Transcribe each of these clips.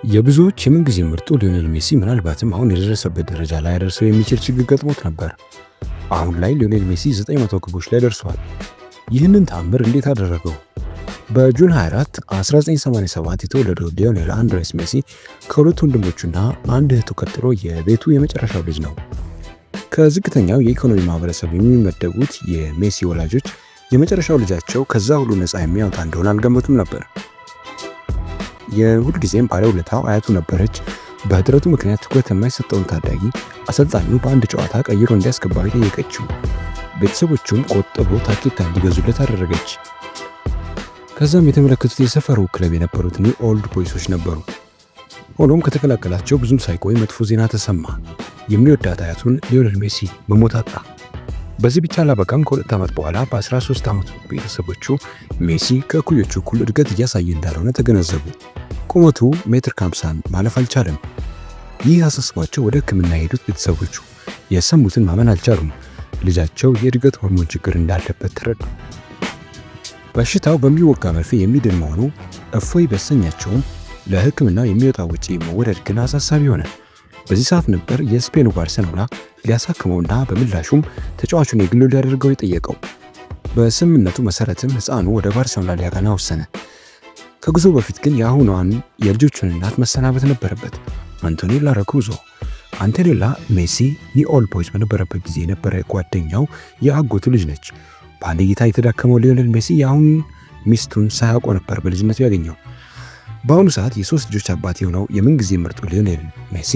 የብዙዎች የምንጊዜ ምርጡ ሊዮኔል ሜሲ ምናልባትም አሁን የደረሰበት ደረጃ ላይ ያደርሰው የሚችል ችግር ገጥሞት ነበር። አሁን ላይ ሊዮኔል ሜሲ 900 ግቦች ላይ ደርሷል። ይህንን ተአምር እንዴት አደረገው? በጁን 24 1987 የተወለደው ሊዮኔል አንድሬስ ሜሲ ከሁለት ወንድሞቹና አንድ እህቱ ቀጥሎ የቤቱ የመጨረሻው ልጅ ነው። ከዝቅተኛው የኢኮኖሚ ማህበረሰብ የሚመደቡት የሜሲ ወላጆች የመጨረሻው ልጃቸው ከዛ ሁሉ ነፃ የሚያወጣ እንደሆነ አልገመቱም ነበር። የሁልጊዜም ባለውለታው አያቱ ነበረች። በጥረቱ ምክንያት ትኩረት የማይሰጠውን ታዳጊ አሰልጣኙ በአንድ ጨዋታ ቀይሮ እንዲያስገባው የጠየቀችው። ቤተሰቦቹም ቆጥቦ ታኬታ እንዲገዙለት አደረገች። ከዛም የተመለከቱት የሰፈሩ ክለብ የነበሩት ኒው ኦልድ ቦይሶች ነበሩ። ሆኖም ከተቀላቀላቸው ብዙም ሳይቆይ መጥፎ ዜና ተሰማ። የሚወዳት አያቱን ሊዮኔል ሜሲ በሞት አጣ። በዚህ ብቻ አላበቃም። ከሁለት ዓመት በኋላ በ13 ዓመቱ ቤተሰቦቹ ሜሲ ከእኩዮቹ እኩል እድገት እያሳየ እንዳልሆነ ተገነዘቡ። ቁመቱ ሜትር ከ50 ማለፍ አልቻለም። ይህ አሳስቧቸው ወደ ሕክምና የሄዱት ቤተሰቦቹ የሰሙትን ማመን አልቻሉም። ልጃቸው የእድገት ሆርሞን ችግር እንዳለበት ተረዱ። በሽታው በሚወጋ መርፌ የሚድን መሆኑ እፎይ ቢያሰኛቸውም ለሕክምናው የሚወጣው ወጪ መወደድ ግን አሳሳቢ ሆነ። በዚህ ሰዓት ነበር የስፔኑ ባርሴሎና ሊያሳክመውና በምላሹም ተጫዋቹን የግሉ ሊያደርገው የጠየቀው። በስምምነቱ መሰረትም ሕፃኑ ወደ ባርሴሎና ሊያቀና ወሰነ። ከጉዞ በፊት ግን የአሁኗን የልጆቹን እናት መሰናበት ነበረበት። አንቶኔላ ረኩዞ። አንቶኔላ ሜሲ ኒው ኦልድ ቦይስ በነበረበት ጊዜ የነበረ ጓደኛው የአጎቱ ልጅ ነች። በአንድ እይታ የተዳከመው ሊዮኔል ሜሲ የአሁን ሚስቱን ሳያውቀው ነበር በልጅነቱ ያገኘው። በአሁኑ ሰዓት የሶስት ልጆች አባት የሆነው የምንጊዜ ምርጡ ሊዮኔል ሜሲ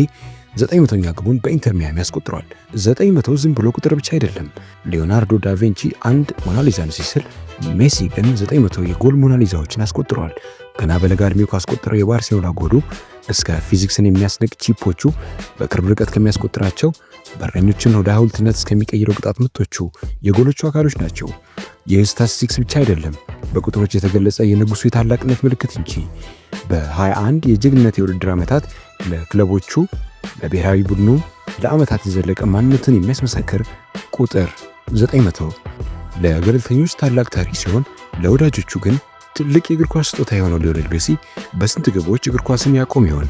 900ኛ ግቡን በኢንተር ሚያሚ ያስቆጥሯል። 900 ዝም ብሎ ቁጥር ብቻ አይደለም። ሊዮናርዶ ዳቪንቺ አንድ ሞናሊዛን ሲስል ሜሲ ግን 900 የጎል ሞናሊዛዎችን አስቆጥሯል። ገና በለጋ ዕድሜው ካስቆጠረው የባርሴሎና ጎሉ እስከ ፊዚክስን የሚያስንቅ ቺፖቹ፣ በቅርብ ርቀት ከሚያስቆጥራቸው በረኞችን ወደ ሐውልትነት እስከሚቀይረው ቅጣት ምቶቹ የጎሎቹ አካሎች ናቸው። ይህ ስታቲስቲክስ ብቻ አይደለም፣ በቁጥሮች የተገለጸ የንጉሱ የታላቅነት ምልክት እንጂ። በ21 የጀግንነት የውድድር ዓመታት ለክለቦቹ ለብሔራዊ ቡድኑ ለዓመታት የዘለቀ ማንነትን የሚያስመሰክር ቁጥር 900 ለገለልተኞች ታላቅ ታሪክ ሲሆን፣ ለወዳጆቹ ግን ትልቅ የእግር ኳስ ስጦታ የሆነው ሊዮኔል ሜሲ በስንት ግቦች እግር ኳስን ያቆም ይሆን?